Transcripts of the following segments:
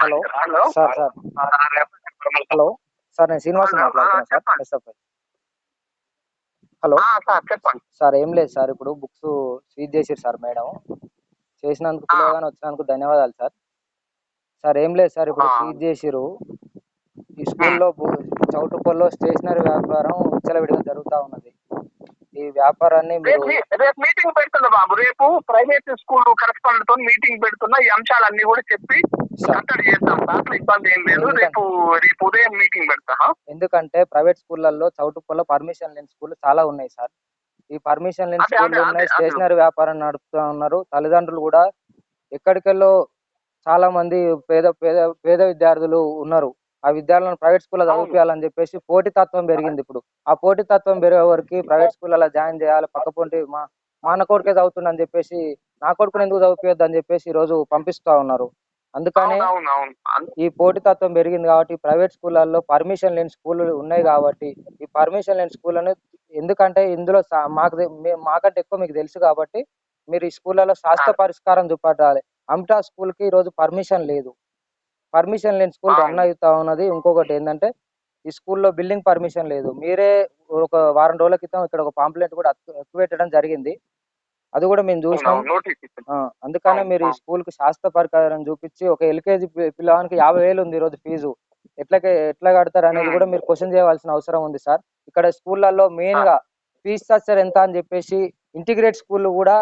Hello sir hello sir నేను శ్రీనివాస్ మాట్లాడుతున్నా sir SFI. Hello చెప్పండి సార్. ఏం లేదు సార్, ఇప్పుడు బుక్స్ స్వీట్ చేసారు సార్ మేడం. చేసినందుకు పిలవగానే వచ్చినందుకు ధన్యవాదాలు సార్. సార్ ఏం లేదు సార్, ఇప్పుడు స్వీట్ చేసిరు ఈ స్కూల్లో చౌటుప్పల్లో స్టేషనరీ వ్యాపారం విచ్చలవిడిగా జరుగుతూ ఉన్నది. ఈ వ్యాపారాన్ని రేపు మీటింగ్ పెడుతున్నా బాబు. రేపు ప్రైవేట్ స్కూల్ కరెస్పాండెంట్ తో మీటింగ్ పెడుతున్నా. ఈ అంశాలన్నీ కూడా చెప్పి కట్టడి చేద్దాం. దాంట్లో ఇబ్బంది ఏం లేదు. రేపు ఉదయం మీటింగ్ పెడతా. ఎందుకంటే ప్రైవేట్ స్కూళ్ళల్లో చౌటుప్పల్లో పర్మిషన్ లేని స్కూల్ చాలా ఉన్నాయి సార్. ఈ పర్మిషన్ లేని స్కూళ్ళు ఉన్నాయి, స్టేషనరీ వ్యాపారం నడుపుతూ ఉన్నారు. తల్లిదండ్రులు కూడా ఎక్కడికెళ్ళో చాలా మంది పేద పేద పేద విద్యార్థులు ఉన్నారు. ఆ విద్యార్థులను ప్రైవేట్ స్కూల్లో చదివించాలని చెప్పేసి పోటీతత్వం పెరిగింది. ఇప్పుడు ఆ పోటీతత్వం పెరిగే వరకు ప్రైవేట్ స్కూల్లో జాయిన్ చేయాలి, పక్కపొంటి మా అన్న కొడుకే చదువుతుందని చెప్పేసి నా కొడుకుని ఎందుకు చదివిపోయొద్దు అని చెప్పేసి ఈ రోజు పంపిస్తా ఉన్నారు. అందుకనే ఈ పోటీతత్వం పెరిగింది కాబట్టి ప్రైవేట్ స్కూళ్ళల్లో పర్మిషన్ లేని స్కూళ్ళు ఉన్నాయి కాబట్టి ఈ పర్మిషన్ లేని స్కూళ్ళను, ఎందుకంటే ఇందులో మాకంటే ఎక్కువ మీకు తెలుసు కాబట్టి మీరు ఈ స్కూళ్ళలో శాశ్వత పరిష్కారం చూపెట్టాలి. అమిటా స్కూల్ కి ఈ రోజు పర్మిషన్ లేదు. పర్మిషన్ లేని స్కూల్ రన్ అవుతా ఉన్నది. ఇంకొకటి ఏంటంటే ఈ స్కూల్లో బిల్డింగ్ పర్మిషన్ లేదు. మీరే ఒక వారం రోజుల క్రితం ఇక్కడ ఒక పాంప్లెంట్ కూడా ఎక్కుపెట్టడం జరిగింది. అది కూడా మేము చూసినాం. అందుకనే మీరు ఈ స్కూల్ కి శాశ్వత పరిష్కారం చూపించి ఒక ఎల్కేజీ పిల్లవానికి 50,000 ఉంది ఈ రోజు ఫీజు. ఎట్లా కడతారు అనేది కూడా మీరు క్వశ్చన్ చేయవలసిన అవసరం ఉంది సార్. ఇక్కడ స్కూళ్ళల్లో మెయిన్ గా ఫీజ్ స్ట్రక్చర్ ఎంత అని చెప్పేసి ఇంటిగ్రేట్ స్కూల్ కూడా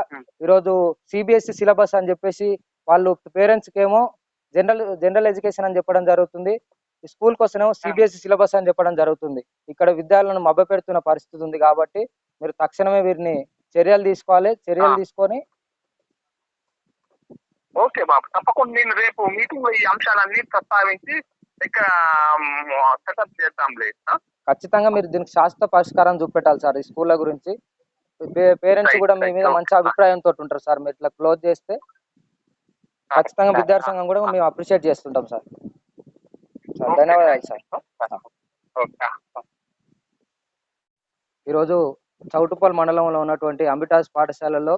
ఈరోజు సిబిఎస్ఈ సిలబస్ అని చెప్పేసి వాళ్ళు పేరెంట్స్ కి ఏమో జనరల్ ఎడ్యుకేషన్ అని చెప్పడం జరుగుతుంది. ఈ స్కూల్ కోసమేమో సిబిఎస్ఈ సిలబస్ అని చెప్పడం జరుగుతుంది. ఇక్కడ విద్యార్థులను మభ్యపెడుతున్న పరిస్థితి ఉంది కాబట్టి మీరు తక్షణమే వీరిని చర్యలు తీసుకోవాలి. చర్యలు తీసుకొని ఓకే బాబు, తప్పకుండా నేను రేపు మీటింగ్ లో ఈ అంశాలన్నీ ప్రస్తావించి ఇక్కడ సెటప్ చేద్దాంలే. ఖచ్చితంగా మీరు దీనికి శాశ్వత పరిష్కారం చూపెట్టాలి సార్. ఈ స్కూళ్ళ గురించి పేరెంట్స్ కూడా మీ మీద మంచి అభిప్రాయంతో ఉంటారు సార్. మీరు ఇట్లా క్లోజ్ చేస్తే ఖచ్చితంగా విద్యార్థి సంఘం కూడా మేము అప్రిషియేట్ చేస్తుంటాం సార్. ధన్యవాదాలు సార్. ఈరోజు చౌటుప్పల్ మండలంలో ఉన్నటువంటి అంబిటాస్ పాఠశాలలో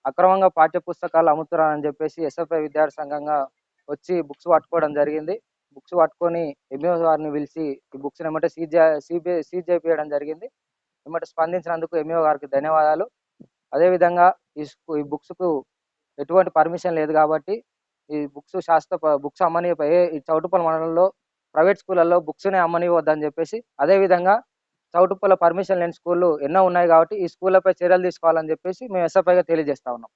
అక్రమంగా పాఠ్య పుస్తకాలు అమ్ముతున్నారని చెప్పేసి ఎస్ఎఫ్ఐ విద్యార్థి సంఘంగా వచ్చి బుక్స్ పట్టుకోవడం జరిగింది. బుక్స్ పట్టుకొని ఎంఈఓ గారిని పిలిచి ఈ బుక్స్ ఏమంటే సీజ్ చేయడం జరిగింది. ఏమంటే స్పందించినందుకు ఎంఈఓ గారికి ధన్యవాదాలు. అదేవిధంగా ఈ బుక్స్ కు ఎటువంటి పర్మిషన్ లేదు కాబట్టి ఈ బుక్స్ అమ్మనిపై ఈ చౌటుప్పల్ మండలంలో ప్రైవేట్ స్కూళ్ళల్లో బుక్స్నే అమ్మనివద్దని చెప్పేసి, అదేవిధంగా చౌటుప్పల పర్మిషన్ లేని స్కూళ్ళు ఎన్నో ఉన్నాయి కాబట్టి ఈ స్కూళ్ళపై చర్యలు తీసుకోవాలని చెప్పేసి మేము ఎస్ఎఫ్ఐగా తెలియజేస్తా ఉన్నాం.